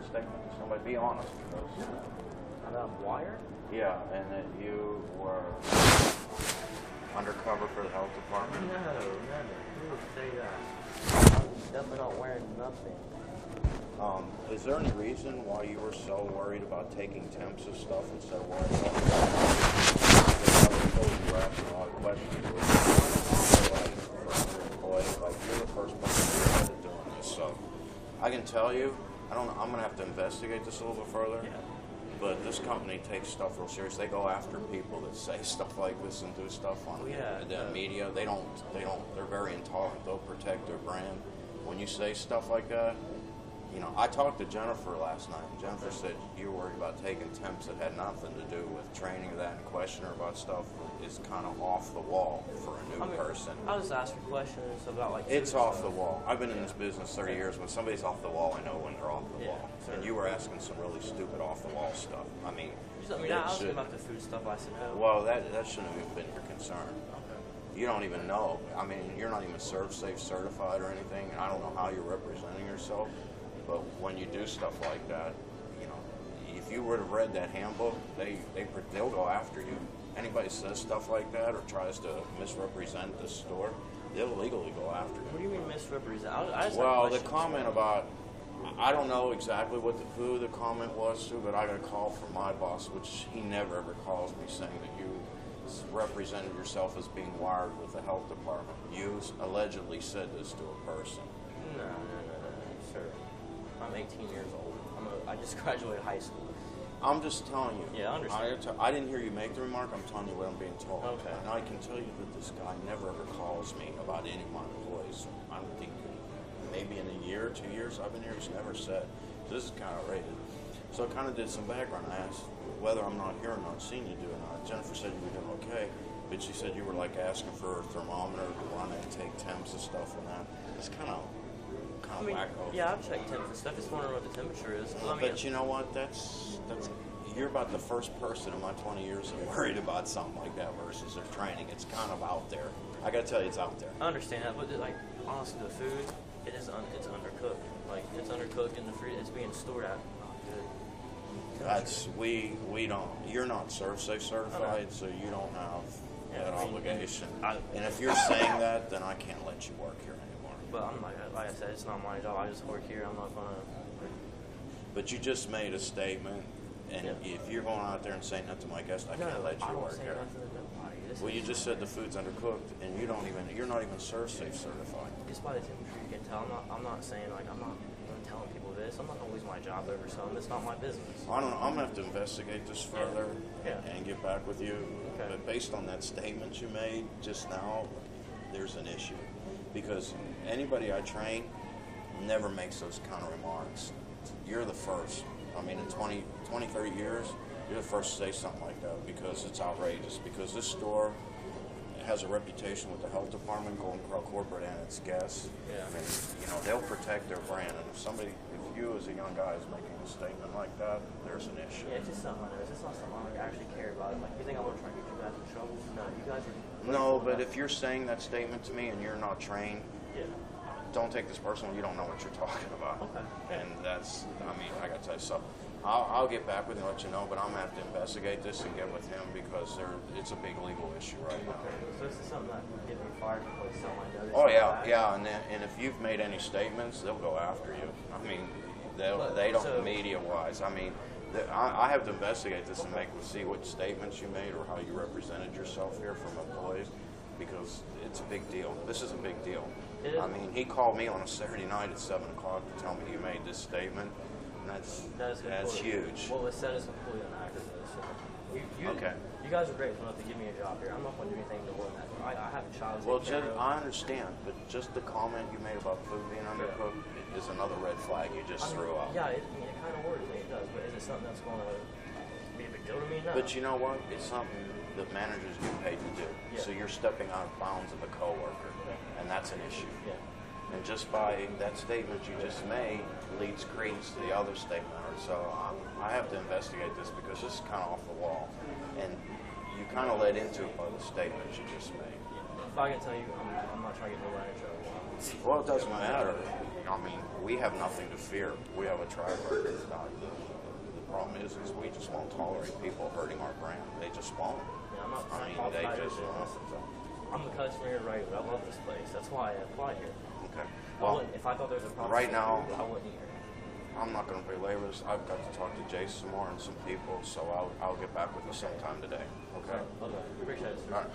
statement to somebody? Be honest. Because, About wire? yeah, and that you were undercover for the health department. No, never. Who would say that? I'm definitely not wearing nothing. Is there any reason why you were so worried about taking temps of stuff instead of worrying about you were asking a lot of questions? Like you're the first person who started doing this, so I can tell you, I'm gonna have to investigate this a little bit further. Yeah. But this company takes stuff real serious. They go after people that say stuff like this and do stuff on the media. They're very intolerant. They'll protect their brand. When you say stuff like that, you know, I talked to Jennifer last night, and Jennifer said you were worried about taking temps that had nothing to do with training or that, and questioning her about stuff is kind of off the wall for a new person. I was asking questions about like. It's off the wall. I've been in this business 30 years. When somebody's off the wall, I know when they're off the wall. Sure. And you were asking some really stupid off the wall stuff. I mean, I was asking about the food stuff. I said no. well, that shouldn't have even been your concern. Okay. You don't even know. I mean, you're not even ServSafe certified or anything, and I don't know how you're representing yourself. But when you do stuff like that, you know, if you would have read that handbook, they'll go after you. Anybody says stuff like that or tries to misrepresent the store, they'll legally go after you. What do you mean misrepresent? Well, the comment about, I don't know exactly who the comment was to, but I got a call from my boss, which he never ever calls me, saying that you represented yourself as being wired with the health department. You allegedly said this to a person. No, sir. I'm 18 years old. I just graduated high school. I'm just telling you. Yeah, I understand. I didn't hear you make the remark. I'm telling you what I'm being told. Okay. And I can tell you that this guy never ever calls me about any of my employees. I think maybe in a year, 2 years I've been here, he's never said. So this is kind of outrageous. So I kind of did some background. I asked whether I'm not here or not, seen you do it or not. Jennifer said you were doing okay, but she said you were like asking for a thermometer to run it and take temps and stuff and that. It's kind of wacko. Yeah, I've checked temps and stuff. Just wondering what the temperature is. But you know what? That's you're about the first person in my 20 years that worried about something like that versus their training. It's kind of out there. I gotta tell you, it's out there. I understand that, but like honestly, the food it's undercooked. Like it's undercooked in the fridge. It's being stored out. We don't. You're not ServSafe certified, so you don't have that obligation. And if you're saying that, then I can't let you work here anymore. But I'm like I said, it's not my job. I just work here. I'm not gonna. But you just made a statement, and if you're going out there and saying that to my guest, I can't let you work here. Well, you just said the food's undercooked, and you're not even ServSafe certified. Just by the temperature, you can tell. I'm not saying like I'm not telling people this. I'm not gonna lose my job over something. It's not my business. I don't know. I'm gonna have to investigate this further and get back with you. Okay. But based on that statement you made just now, there's an issue because anybody I train never makes those kind of remarks. You're the first. I mean, in 20, 30 years, you're the first to say something like that because it's outrageous. Because this store has a reputation with the health department, going Corral corporate and its guests. Yeah. And, you know, they'll protect their brand. And if you as a young guy is making a statement like that, there's an issue. Yeah, it's just something. It's not something I actually care about. Like, you think I'm gonna try to get you guys in trouble? No, you guys are. No, but if you're saying that statement to me and you're not trained, don't take this personal. You don't know what you're talking about. Okay. And that's, I mean, I got to tell you something. I'll get back with you and let you know, but I'm going to have to investigate this and get with him because it's a big legal issue right now. Okay. So this is something that can get me fired for selling my notice. Oh, yeah. And if you've made any statements, they'll go after you. I mean, they don't media-wise. I mean, I have to investigate this and see what statements you made or how you represented yourself here from employees because it's a big deal. This is a big deal. I mean, he called me on a Saturday night at 7 o'clock to tell me you made this statement, and that's huge. What was said is completely inaccurate. So you guys are great enough to give me a job here. I'm not going to do anything to avoid that. I have a child. Well, I understand, but just the comment you made about food being undercooked is another red flag you just threw out. Yeah, it kind of worries me. It does, but is it something that's going to be a big deal to me? No. But you know what? It's something that managers get paid to do. Yeah. So you're stepping out of bounds of a coworker, and that's an issue. Yeah. And just by that statement you just made leads credence to the other statement. So I have to investigate this because this is kind of off the wall, and you kind of led into it by the statement you just made. If I can tell you, I'm not trying to get nobody in trouble. Well, it doesn't matter. I mean, we have nothing to fear. We have a track record. The problem is we just won't tolerate people hurting our brand. They just won't. Yeah, I'm not I mean, they just won't. I'm a customer here, right? I love this place. That's why I applied here. Okay. Well, if I thought there was a problem, right now, I wouldn't here. I'm not going to belabor this. I've got to talk to Jason more and some people, so I'll get back with you sometime today. Okay? Okay. Appreciate it, sir. All right.